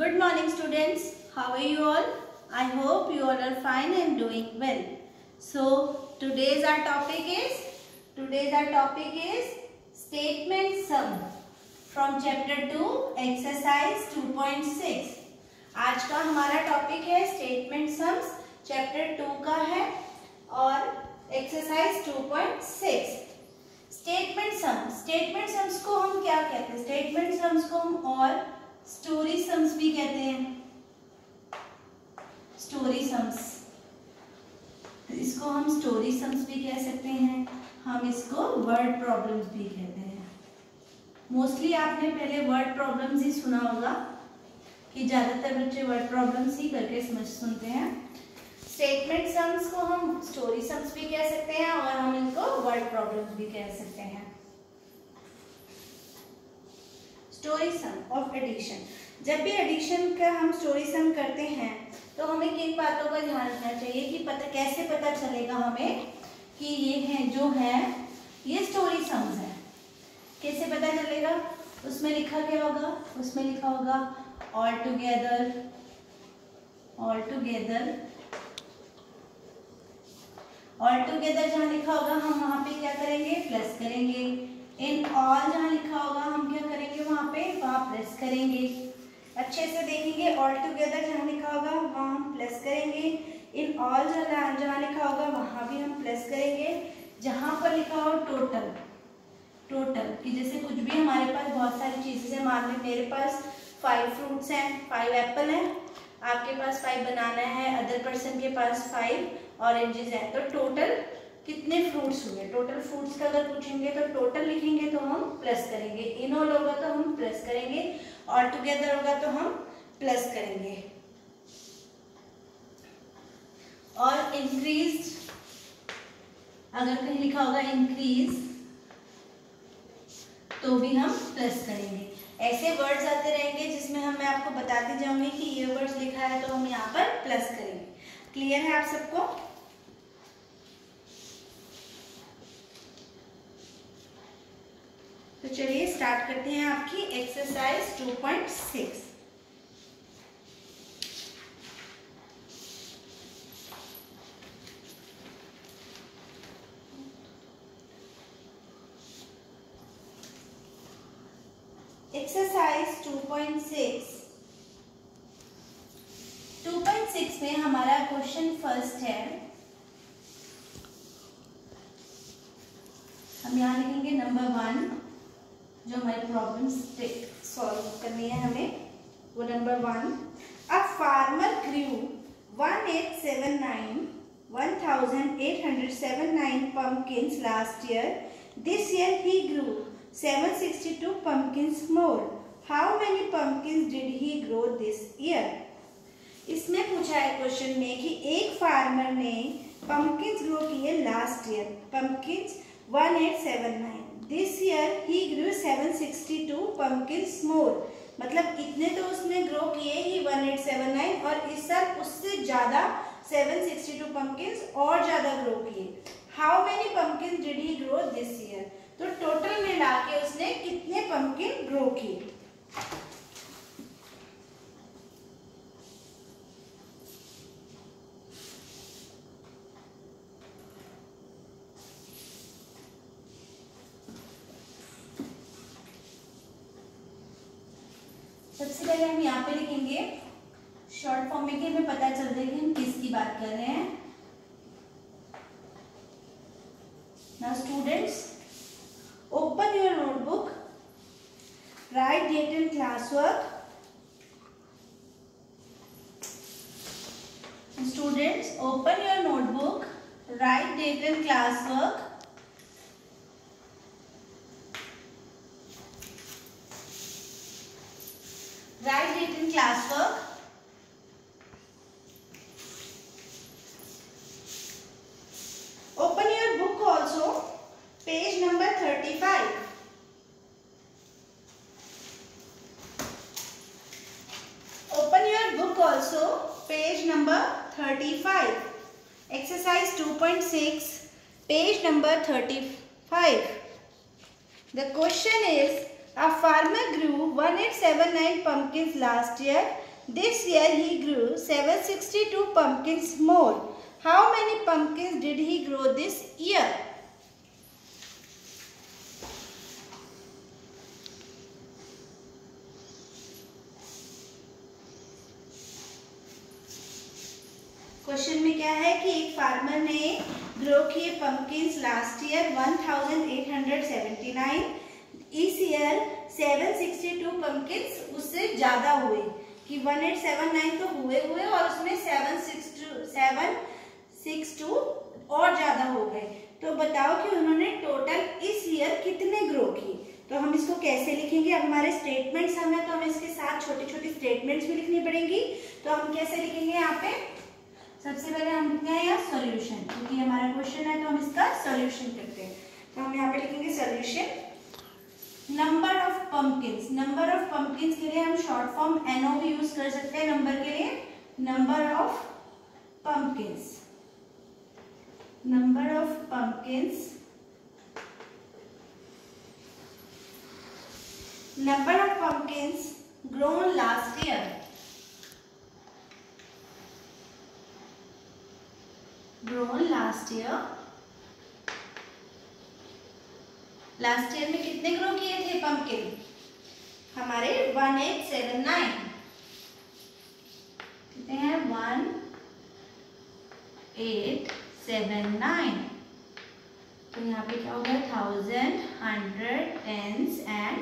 Good morning students. How are you all? I hope you all are fine and doing well. So today's our topic is statement sum from chapter 2 exercise 2.6. आज का हमारा topic है statement sums, chapter 2 का है और exercise 2.6. Statement sums को हम क्या कहते हैं? स्टेटमेंट सम्स को हम और स्टोरी सम्स भी कहते हैं. स्टोरी सम्स, इसको हम स्टोरी सम्स भी कह सकते हैं. हम इसको वर्ड प्रॉब्लम्स भी कहते हैं. मोस्टली आपने पहले वर्ड प्रॉब्लम्स ही सुना होगा कि ज्यादातर बच्चे वर्ड प्रॉब्लम्स ही करके सुनते हैं. स्टेटमेंट सम्स को हम स्टोरी सम्स भी कह सकते हैं और हम इनको वर्ड प्रॉब्लम्स भी कह सकते हैं. Story sum of addition. जब भी एडिशन का हम स्टोरी सम करते हैं तो हमें किन बातों का ध्यान रखना चाहिए कि कैसे पता चलेगा हमें कि ये है जो है ये स्टोरी सम्स है. कैसे पता चलेगा? उसमें लिखा क्या होगा? उसमें लिखा होगा ऑल टुगेदर जहाँ लिखा होगा हम वहां पे क्या करेंगे? प्लस करेंगे. इन ऑल जहाँ लिखा होगा हम क्या करेंगे? वहाँ प्लस करेंगे. अच्छे से देखेंगे. ऑल टुगेदर जहाँ लिखा होगा वहाँ हम प्लस करेंगे. इन ऑल जहाँ लिखा होगा वहाँ भी हम प्लस करेंगे. जहाँ पर लिखा हो टोटल कि जैसे कुछ भी हमारे पास बहुत सारी चीजें हैं. मान ली मेरे पास 5 फ्रूट्स हैं, 5 एप्पल हैं, आपके पास 5 बनाना है, अदर पर्सन के पास 5 ऑरेंजेस हैं. तो टोटल कितने फ्रूट्स हुए? टोटल फ्रूट्स का अगर पूछेंगे तो टोटल लिखेंगे तो हम प्लस करेंगे. इन ऑल होगा तो हम प्लस करेंगे. ऑल टुगेदर होगा तो हम प्लस करेंगे. और इंक्रीज अगर कहीं लिखा होगा इंक्रीज तो भी हम प्लस करेंगे. ऐसे वर्ड्स आते रहेंगे जिसमें मैं आपको बताती जाऊंगी कि ये वर्ड्स लिखा है तो हम यहाँ पर प्लस करेंगे. क्लियर है आप सबको? तो चलिए स्टार्ट करते हैं आपकी एक्सरसाइज 2.6. एक्सरसाइज 2.6 में हमारा क्वेश्चन फर्स्ट है. हम यहाँ लिखेंगे नंबर 1 जो हमारी प्रॉब्लम्स सॉल्व करनी है हमें. वो number 1, a farmer grew 1879 pumpkins last year. This year he grew 762 pumpkins more. How many pumpkins did he grow this year? इसमें पूछा है क्वेश्चन में कि एक फार्मर ने पंपकिंस ग्रो किए last year. पंपकिंस 1879. This year he grow 762 pumpkins more. मतलब इतने तो उसने ग्रो किए ही 1879 और इस साल उससे ज्यादा 762 pumpkins और ज्यादा ग्रो किए. How many pumpkins did he grow this year? तो टोटल मिला के उसने कितने पंपकिन ग्रो किए? सबसे पहले हम यहाँ पे लिखेंगे शॉर्ट फॉर्म में कि हमें पता चलता है कि हम किसकी बात कर रहे हैं. Now students, open your notebook, write date and classwork. Students, open your notebook, write date and classwork. Write date and classwork. Open your book also, page number 35. Open your book also, page number 35. Exercise 2.6, page number 35. The question is A farmer grew 1879 pumpkins last year. This year he grew 762 pumpkins more. How many pumpkins did he grow this year? Question में क्या है कि एक farmer ने grow किए पंपकिन्स last year 1879, इस year 762 पंपकिन्स उससे ज्यादा हुए कि 1879 तो हुए और उसमें 762 और ज्यादा हो गए। तो बताओ कि उन्होंने टोटल इस ईयर कितने ग्रो किए। तो हम इसको कैसे लिखेंगे, अब हमारे स्टेटमेंट्स हमें तो हमें इसके साथ छोटी छोटी स्टेटमेंट्स भी लिखनी पड़ेंगी। तो हम कैसे लिखेंगे, यहाँ पे सबसे पहले हम लिखते हैं यहाँ सॉल्यूशन, क्योंकि हमारा क्वेश्चन है तो हम इसका सॉल्यूशन करते हैं। तो हम यहाँ पे लिखेंगे solution. Number of pumpkins, number of pumpkins के लिए हम शॉर्ट फॉर्म NO भी यूज कर सकते हैं नंबर के लिए। Number of pumpkins, number of pumpkins, number of pumpkins grown last year, grown last year। Last year में कितने ग्रो किए थे पंपकिन हमारे 1879, कितने हैं 1879। तो यहाँ पे क्या हो गया 1000, 100, tens and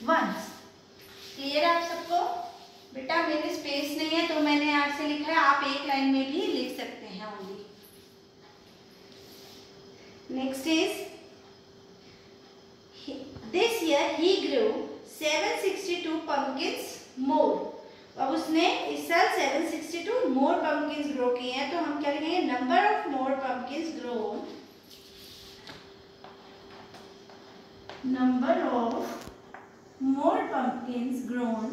ones। क्लियर है आप सबको? बेटा मेरे स्पेस नहीं है तो मैंने यहाँ से लिखा है, आप एक लाइन में भी लिख सकते हैं only. Next is this year he grew 762 pumpkins more। अब उसने इस साल 762 more pumpkins grow किए हैं। तो हम क्या लिखेंगे, number of more pumpkins grown, number of more pumpkins grown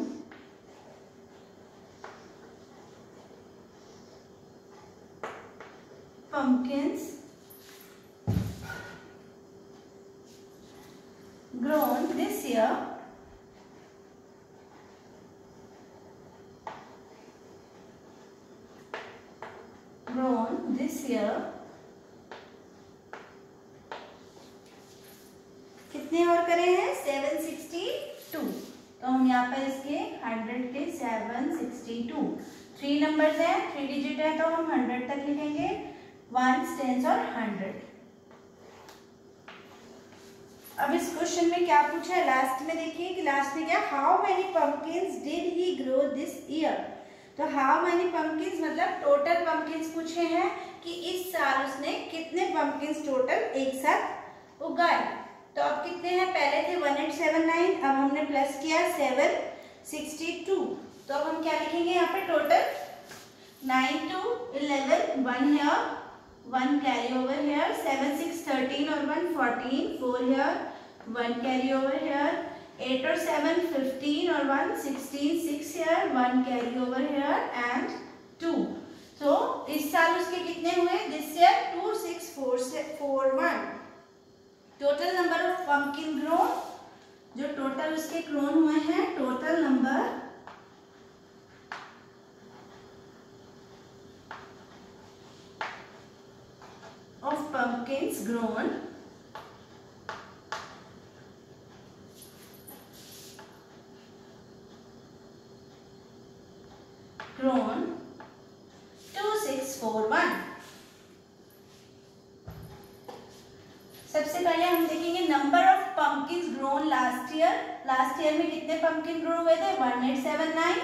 pumpkins grown this year कितने और करे हैं 762। तो हम यहाँ पर इसके 100 के 762 3 नंबर्स हैं, 3 डिजिट है तो हम 100 तक लिखेंगे, 1s, 10s और 100। अब इस क्वेश्चन में क्या पूछा है लास्ट में, देखिए कि लास्ट में क्या, how many pumpkins did he grow this year. तो हाउ मेनी पंपकिन्स मतलब टोटल पंपकिन्स पूछे हैं कि इस साल उसने कितने पंपकिन्स टोटल एक साथ उगाए। तो अब कितने हैं, पहले थे 1879, अब हमने प्लस किया 762। तो अब हम क्या लिखेंगे यहाँ पे total 9 to 11, 1 here, 1 carry over here, 7, 6, 13 और 1 14, 4 here, 1 carry over here, 8 और 7 15 और 1 16, 6 here, 1 carry over here and 2। तो इस साल उसके कितने हुए, this year 26441। Total number of pumpkin grown, जो टोटल उसके ग्रोन हुए हैं, total number of pumpkins grown grown 2641। सबसे पहले हम देखेंगे number of pumpkins grown last year. Last year में कितने पंपकिन ग्रो हुए थे 1879,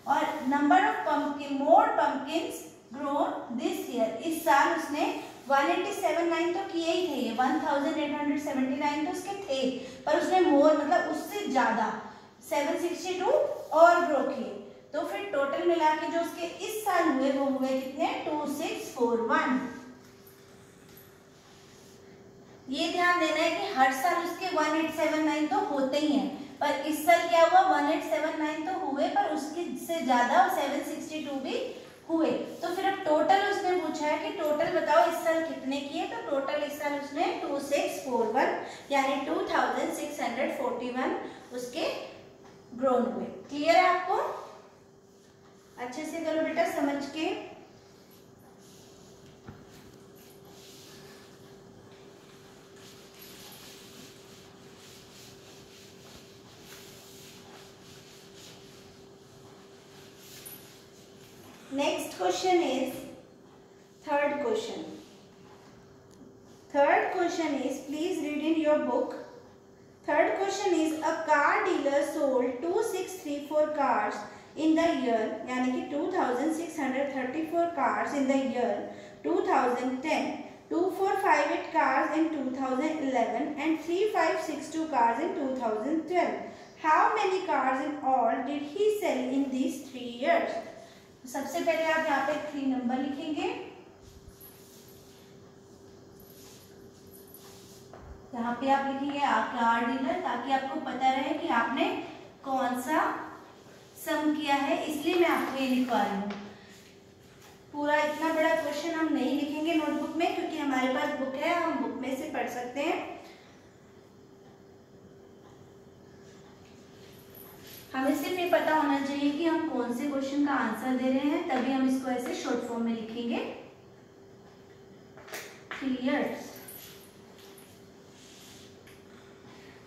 और number of pumpkin more pumpkins grown this year, इस साल उसने 1879 तो किए ही थे, ये 1879 तो उसके थे, पर उसने मोर मतलब उससे ज्यादा 762 और ग्रो किए। तो फिर टोटल मिला के जो उसके इस साल हुए वो हुए कितने 2641। ये ध्यान देना है कि हर साल उसके 1879 तो होते ही हैं, पर इस साल क्या हुआ 1879 तो हुए पर उसके से ज्यादा 762 भी हुए। तो फिर अब टोटल उसने पूछा है कि टोटल बताओ इस साल कितने किए। तो टोटल इस साल उसने 2641 यानी 2641 उसके ग्रोन हुए। क्लियर है आपको? अच्छे से करो बेटा समझ के। Next question is third question. Third question is, please read in your book. Third question is, a car dealer sold 2634 cars in the year, यानी कि 2634 cars in the year 2010, 2458 cars in 2011 and 3562 cars in 2012. How many cars in all did he sell in these 3 years? सबसे पहले आप यहाँ पे 3 number लिखेंगे, यहाँ पे आप लिखेंगे कार डीलर, ताकि आपको पता रहे कि आपने कौन सा सम किया है, इसलिए मैं आपको ये लिखवा रही हूँ। पूरा इतना बड़ा क्वेश्चन हम नहीं लिखेंगे नोटबुक में, क्योंकि हमारे पास बुक है, हम बुक में से पढ़ सकते हैं। हमें सिर्फ ये पता होना चाहिए कि हम कौन से क्वेश्चन का आंसर दे रहे हैं, तभी हम इसको ऐसे शॉर्ट फॉर्म में लिखेंगे।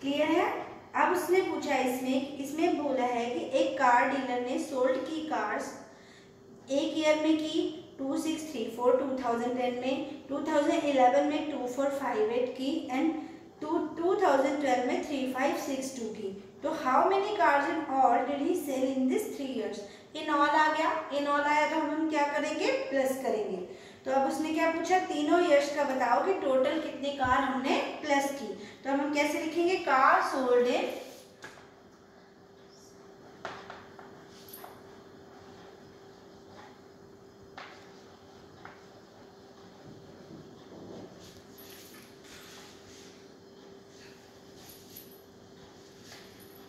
क्लियर है? अब उसने पूछा इसमें बोला है कि एक कार डीलर ने सोल्ड की कार्स एक ईयर में की 2634 2010 में, 2011 में 2458 की एंड 2012 में 3562 की। तो how many cars in all did he sell in this 3 years? In all आ गया, इन ऑल आया तो हम क्या करेंगे? प्लस करेंगे। तो अब उसने क्या पूछा? तीनों ईयर्स का बताओ कि टोटल कितनी कार हमने प्लस की। तो हम कैसे लिखेंगे? Car sold in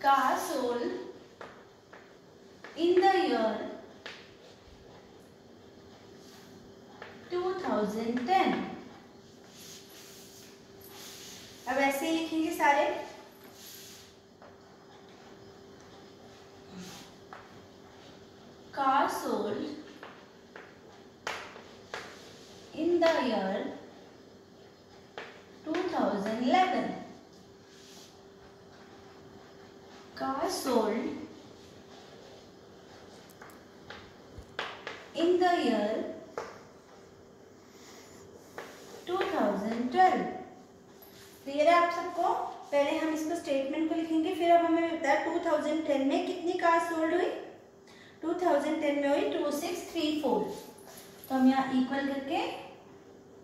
car sold in the year 2010। अब ऐसे ही लिखेंगे सारे। car sold in the year 2011। car sold in the year 2012। Clear है आप सबको? पहले हम इसको स्टेटमेंट को लिखेंगे, फिर अब हमें बताया 2010 में कितनी कार सोल्ड हुई। 2010 में हुई 2634। तो हम यहाँ इक्वल करके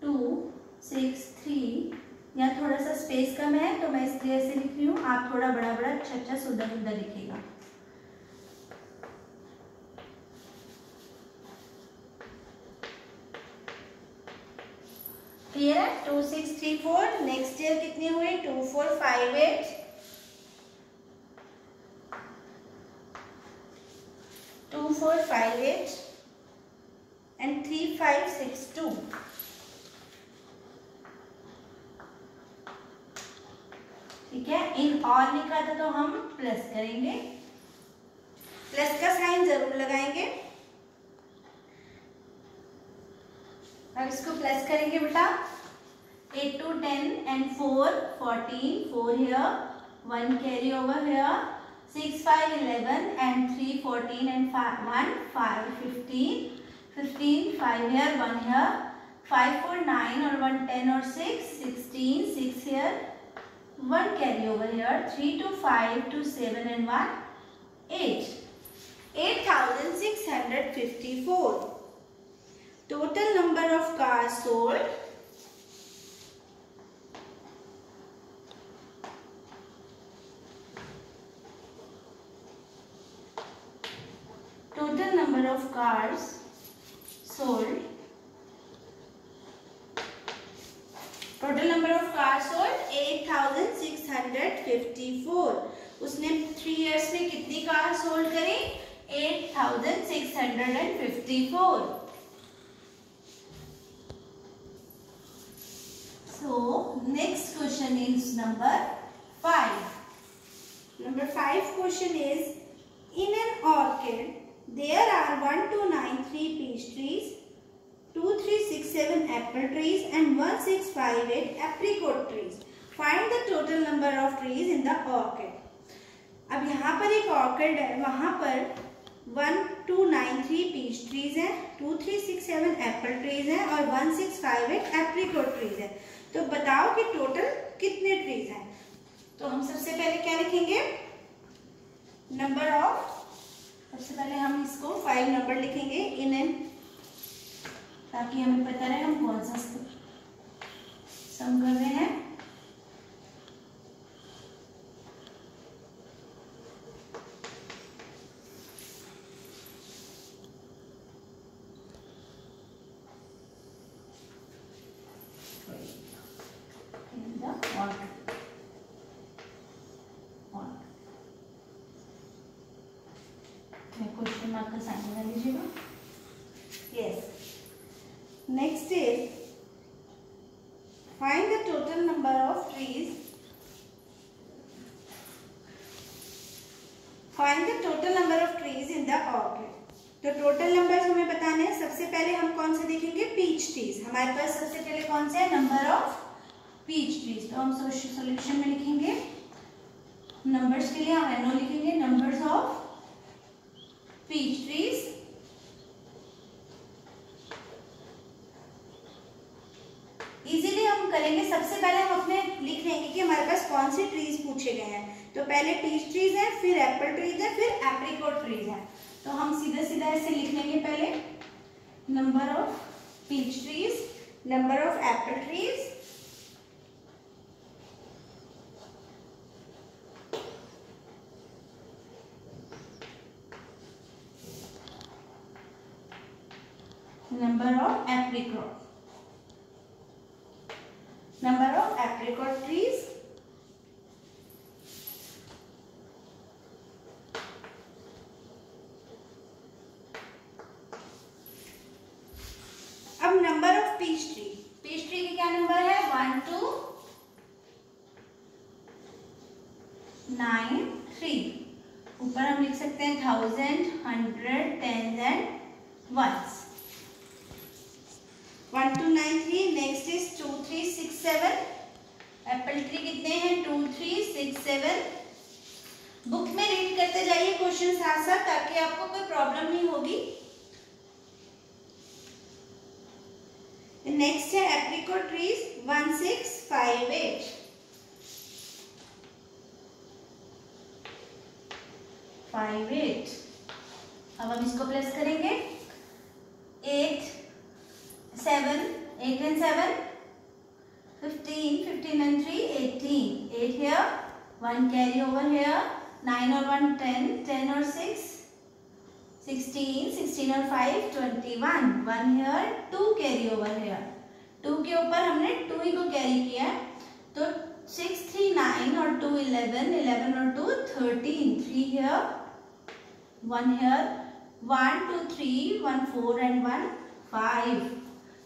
263, यहाँ थोड़ा सा स्पेस कम है तो मैं इसलिए ऐसे लिख रही हूँ, आप थोड़ा बड़ा बड़ा अच्छा सुंदर सुंदर लिखिएगा। क्लियर है? 2634। नेक्स्ट ईयर कितनी हुई? 2458, 2458 एंड 3562। ठीक है, इन ऑल लिखा था तो हम प्लस करेंगे, प्लस का साइन जरूर लगाएंगे। अब इसको प्लस करेंगे बेटा। 8 to 10 and 4 14, 4 here, 1 carry over here, 6 5 11 and 3 14 and 1 5 15, 15 5 here, 1 here, 5 4 9 or 1 10 or 6 16, 6 here, 1 carry over here, 3 to 5 to 7 and 1 8, 8654। Total number of cars sold total number of cars sold 8654। उसने 3 years में कितनी car sold करी? 8654। So next question is number 5. Number 5 question is, in an orchid there are 1, 2, 9, 3 peach trees, 2, 3, 6, 7 apple trees and 1, 6, 5, 8 apricot trees. Find the total number of trees in the orchid. अब यहाँ पर एक orchid है, वहाँ पर 1, 2, 9, 3 peach trees हैं, 2, 3, 6, 7 Apple trees हैं और 1, 6, 5, 8 एप्रिकॉट ट्रीज है। तो बताओ कि टोटल कितने ट्रीज हैं। तो हम सबसे पहले क्या लिखेंगे, नंबर ऑफ, सबसे पहले हम इसको 5 नंबर लिखेंगे इन एन, ताकि हमें पता रहे हम कौन सा सम कर रहे हैं। क्वेश्चन मार्क का साइन बना लीजिएगा। Yes, next is find the total number of trees, find the total number of trees in the orchid. तो टोटल नंबर्स हमें बताने हैं। सबसे पहले हम कौन से देखेंगे, पीच ट्रीज। हमारे पास सबसे पहले कौन से है, नंबर ऑफ पीच ट्रीज। तो हम सॉल्यूशन में लिखेंगे, नंबर्स के लिए हम एनो लिखेंगे, numbers of peach trees easily हम करेंगे। सबसे पहले हम अपने लिख लेंगे कि हमारे पास कौन से ट्रीज पूछे गए हैं। तो पहले पीच ट्रीज है, फिर एप्पल ट्रीज है, फिर एप्रिकॉट ट्रीज है। तो हम सीधा सीधा ऐसे लिख लेंगे, पहले number of peach trees, number of apple trees, number of apricot, number of apricot trees, अब number of peach tree. Peach tree की क्या नंबर है, 1, 2, 9, 3। ऊपर हम लिख सकते हैं 1000, 100, 10s and 1s। 1, 2, 9, 3। Next is 2, 3, 6, 7। Apple tree कितने हैं, 2, 3, 6, 7। बुक में रीड करते जाइए क्वेश्चन साथ साथ, ताकि आपको कोई प्रॉब्लम नहीं होगी। नेक्स्ट है एप्रिकॉट ट्रीज, 1, 6, 5, 8। 5, 8। अब हम इसको प्लस करेंगे, 8, 7, 8 and 7, 15, 15 and 3, 18, 8 here, 1 carry over here, 9 or 1, 10, 10 or 6, 16, 16 or 5, 21, 1 here, 2 carry over here, 2 के ऊपर हमने 2 ही को कैरी किया है, तो 6, 3, 9 और 2, 11, 11 और 2, 13, 3 here, 1 here, 1, 2, 3, 1, 4 and 1, 5।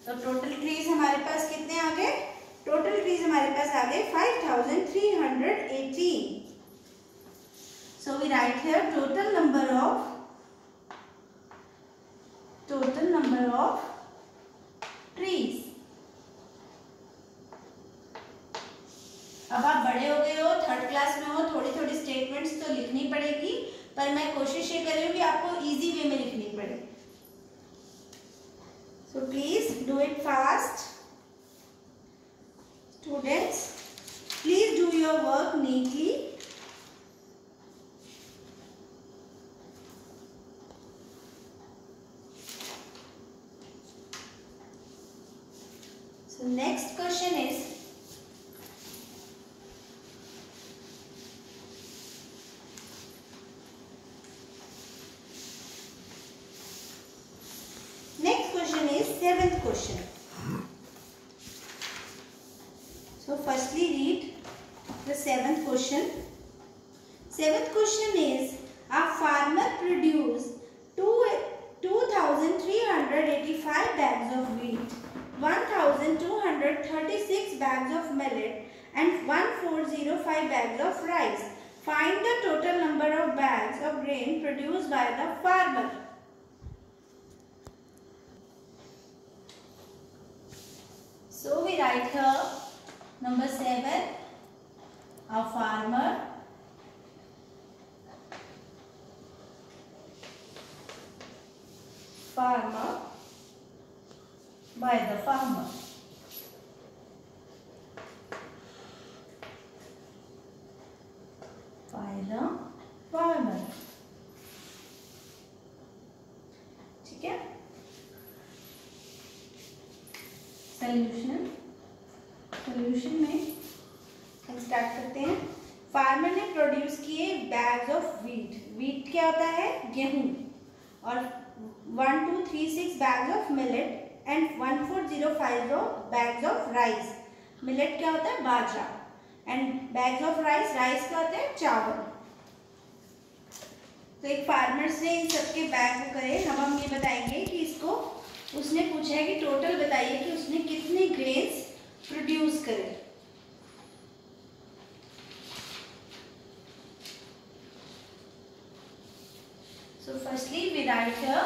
तो टोटल ट्रीज हमारे पास कितने आ गए, टोटल ट्रीज हमारे पास आ गए 5318। So we write here total number of trees. अब आप बड़े हो गए हो, 3rd क्लास में हो, थोड़ी थोड़ी स्टेटमेंट्स तो लिखनी पड़ेगी, पर मैं कोशिश ये कर रही हूँ कि आपको इजी वे में लिखनी पड़े। So please do it fast. Students, please do your work neatly. So next question is, seventh question. So firstly read the 7th question. 7th question is, a farmer produced 2,385 bags of wheat, 1,236 bags of millet and 1,405 bags of rice. Find the total number of bags of grain produced by the farmer. So we write here number 7, a farmer by the farmer. ठीक है। Solution में हम start करते हैं। Farmer ने produce किए bags of wheat क्या होता है, गेहूं, और 1236 bags of millet and 1405 bags of rice. Millet क्या होता है, बाजरा, एंड बैग्स ऑफ राइस क्या होता है, चावल। तो एक फार्मर्स ने इन सबके बैग को करे। अब हम ये बताएंगे कि इसको उसने पूछा है कि टोटल बताइए कि उसने कितने ग्रेन्स प्रोड्यूस करे। So firstly we write here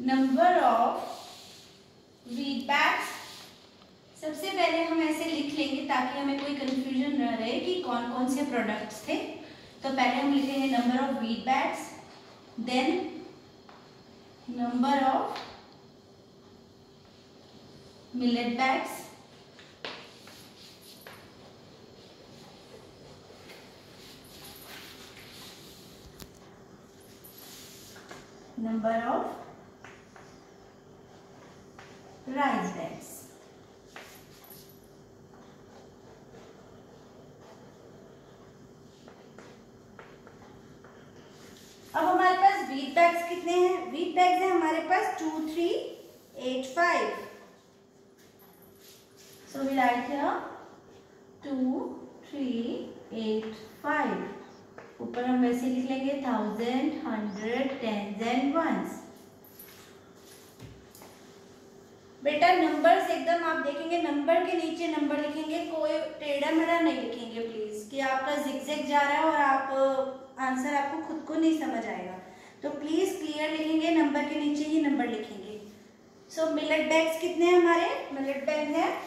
number of wheat bags. सबसे पहले हम ऐसे लिख लेंगे ताकि हमें कोई कंफ्यूजन न रहे कि कौन कौन से प्रोडक्ट्स थे। तो पहले हम लिखेंगे number of wheat bags, then number of millet bags, number of rice bags. अब हमारे पास वीट बैग्स कितने हैं? वीट बैग्स हैं हमारे पास 2385। So we write here 2385। ऊपर हम वैसे लिख लेंगे 1000, 100, टेंस एंड वंस। बेटा नंबर्स एकदम आप देखेंगे, नंबर के नीचे नंबर लिखेंगे, कोई टेढ़ा मेढ़ा नहीं लिखेंगे प्लीज, कि आपका जिगजैग जा रहा है और आप आंसर आपको खुद को नहीं समझ आएगा। तो प्लीज क्लियर लिखेंगे, नंबर के नीचे ही नंबर लिखेंगे। सो मिलेट बैग्स कितने हैं हमारे? मिलेट बैग्स हैं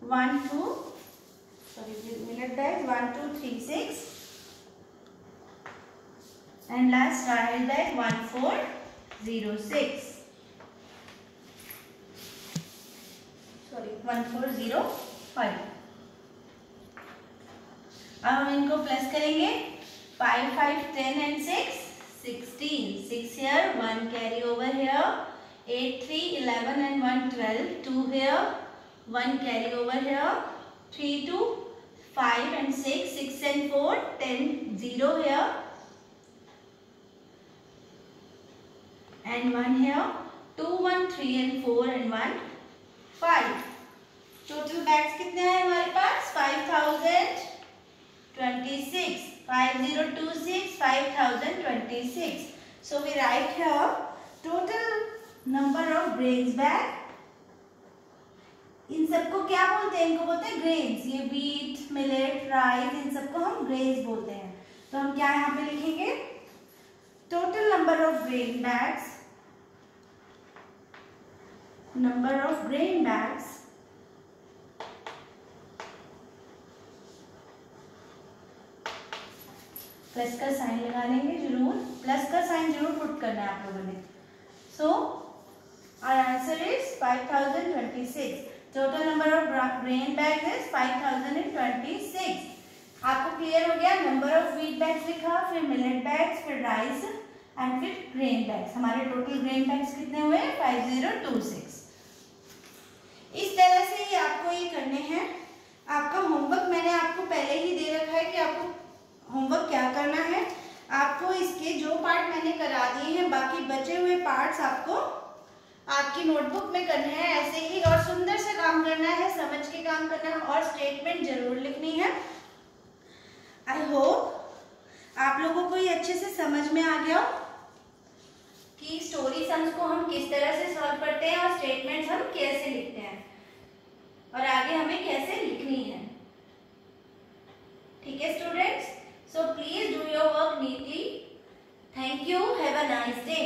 1236 एंड लास्ट राइस बैग 1405। 1405। अब हम इनको प्लस करेंगे। 5, 5, 10 and 6, 16. 6 here, 1 carry over here. 8, 3, 11 and 1, 12. 2 here, 1 carry over here. 3, 2, 5 and 6, 6 and 4, 10, 0 here. And 1 here. 2, 1, 3 and 4 and 1, 5. Total bags कितने हैं हमारे पास? 5026, 5026, 5026. So we write here total number of grains bag. इन सबको क्या बोलते हैं? इनको बोलते हैं ग्रेन्स। ये वीट, मिलेट, राइस, इन सबको हम ग्रेन्स बोलते हैं। तो हम क्या यहाँ पे लिखेंगे? Total number of grain bags, number of grain bags plus का साइन लगा लेंगे जरूर, प्लस का साइन जरूर पुट करना है आप लोगों ने। So our answer is 5026। Total number of grain bags is 5026। आपको क्लियर हो गया? नंबर ऑफ वीट बैग्स लिखा, फिर मिलेट बैग्स, फिर राइस एंड फिर ग्रेन बैग्स। हमारे टोटल ग्रेन बैग्स कितने हुए? 5026। इस तरह से ही आपको ये करने हैं। आपका होमवर्क मैंने आपको पहले ही दे रखा है कि आपको होमवर्क क्या करना है। आपको इसके जो पार्ट मैंने करा दिए हैं, बाकी बचे हुए पार्ट्स आपको आपकी नोटबुक में करने हैं ऐसे ही, और सुंदर से काम करना है, समझ के काम करना है, और स्टेटमेंट जरूर लिखनी है। आई होप आप लोगों को ये अच्छे से समझ में आ गया कि स्टोरी सम्स को हम किस तरह से सॉल्व करते हैं और स्टेटमेंट्स हम कैसे लिखते हैं। और आगे हमें कैसे लिखनी है। ठीक है students, so please do your work neatly. Thank you, have a nice day.